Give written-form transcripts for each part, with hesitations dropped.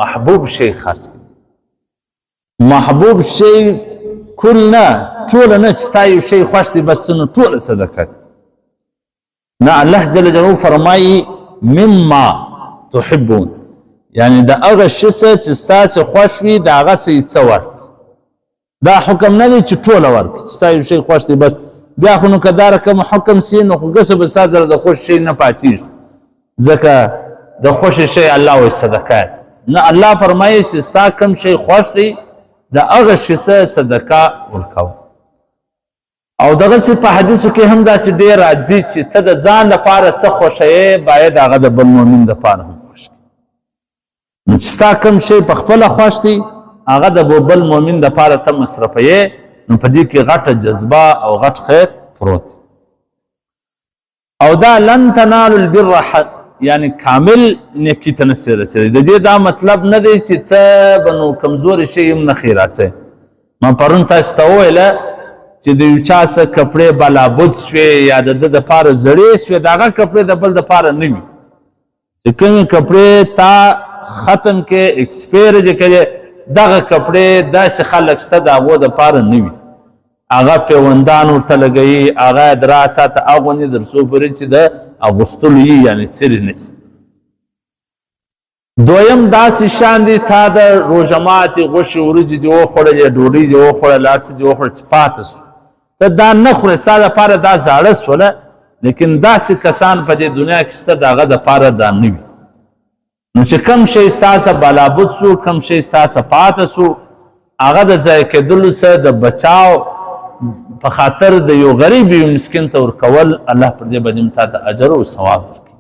محبوب شی خرڅ کړي. محبوب شی کل نه ټوله نه چې ستا یو شی خوښ دی بس نو ټوله صدقه نه. الله جل جلاله فرمایي مما تحبون، یعنی د هغه شي څه چې ستاسې خوښ وي د هغه څه یې څه ورکړي. دا حکم نه دی چې ټوله ورکړي چې ستا یو شی خوښ دی بس بیا خو نو که دا رقم حکم سي نو خو ګسه به ستا سره د خوښ شی نه پاتېږي، ځکه د خوښ شی الله وایي صدقه نه. الله فرمایي چې ستا کوم شی خوښ دی د هغه شي څه صدقه ورکوه. او دغسې په حدیثو کې هم داسې ډېر راځي چې ته د ځان لپاره څه خوښوې باید هغه د بل مؤمن دپاره هم خوښ کړي. نو چې ستا کوم شی په خپله خوښ دی هغه د بل مؤمن دپاره ته مصرفوې نو په دې کې غټه جذبه او غټ خیر پروت. او دا لن تنالوا البر یعنی کامل نیکي ته نسې رسېدی. د دې دا مطلب نه دی چې ته به نو کمزوري شی هم نه خیراتوې. ما پرون تاسو ته وویله چې د یو چا څه کپړې بلابود سوې یا د ده دپاره زړې سوې د هغه کپړې د بل دپاره نه وي. چې کومې کپړې تا ختم کې ایکسپیر دې کړې دغه کپړې داسې خلک شته د هغو دپاره نه وي. هغه پیوندان ورته لګوي، هغه یې درا ساعته اغوندي تر څو پورې چې د اغوستلو یي یعنې څرې نه سي. دویم داسې شان دی تا د روژه ماتې غوښې وریجې دې وخوړلې ډوډۍ دې وخوړله هر څه دې وخوړل چې پاته سو ته دا نه خورې ستا دپاره دا زاړه سوله. لیکن داسې کسان په دې دنیا کې شته د هغه دپاره دا نه وي. نو چې کم شی ستا څه بلابود سو کم شی ستا څه پاته سو هغه د ضایع کېدلو څه د بچاو په خاطر د یو غریب یو مسکین ته ورکول الله پر دې باندې هم تا ته اجر او ثواب ورکوي.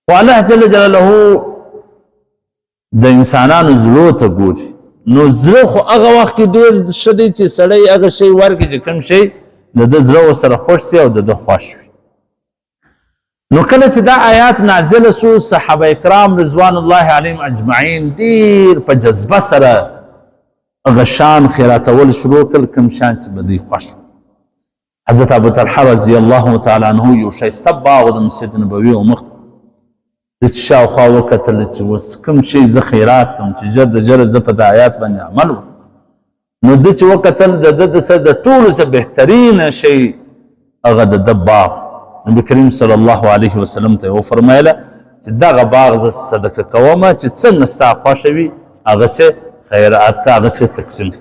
خو الله جل جلاله د انسانانو زړو ته ګوري. نو زړه خو هغه وخت کې ډېر ښه دی چې سړی هغه شی ورکړي چې کوم شی د ده زړه ورسره خوښ سي او د ده خوښ وي. نو کله چې دا آیات نازله سو صحابه کرام رضوان الله علیهم اجمعین ډېر په جذبه سره هغه شان خیراتول شروع کړل کوم شان چې به دوی خوښ وي. حضرت ابو طلحه رضی الله تعالی عنه یو ښایسته باغ د مسجد نبوي و مخ د چې شاوخوا وکتل چې اوس کوم شی زه خیرات کوم چې ژر د ژره زه په د آیات باندې عمل وکړم. نو ده چې وکتل د ده د ټولو څه بهترینه شی هغه د ده باغ. نبي کریم صلی الله علیه وسلم ته وفرمایله چې دغه باغ زه صدقه کومه چې څنګه ستا خوښه وي هغسې خیرات کا هغسې تقسیم.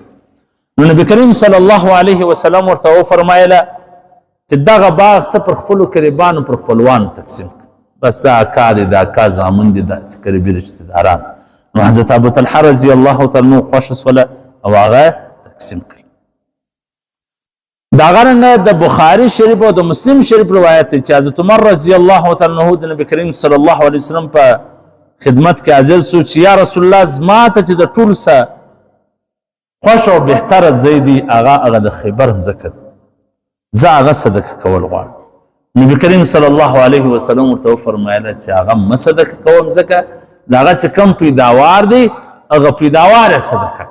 نو نبي کریم صلی الله علیه وسلم ورته وفرمایله چې دغه باغ ته پر خپلو قریبانو پر خپلوانو تقسیم کړه. بس دا اکا دی دا اکا زامن دی داسې قریبي رشتهداران. نو حضرت ابو طلحه رضی الله تعالی عنه خوښه سوله او هغه تقسیم کړي. دا غرنګه د بخاري شریف او د مسلم شریف روایت دی چې حضرت عمر رضی الله تعالی عنه د نبی کریم صلی الله علیه وسلم په خدمت کې حاضر سو چې یا رسول الله زما ته چې د ټولو څه خوښ او بهتره ځای دی هغه د خیبر مځکه ده، زه هغه صدقه کول غواړم. نبی کریم صلی الله علیه وسلم ورته وفرمایله چې هغه مه صدقه کوم ځکه د هغه چې کم پیداوار دی هغه پیداوار یې صدقه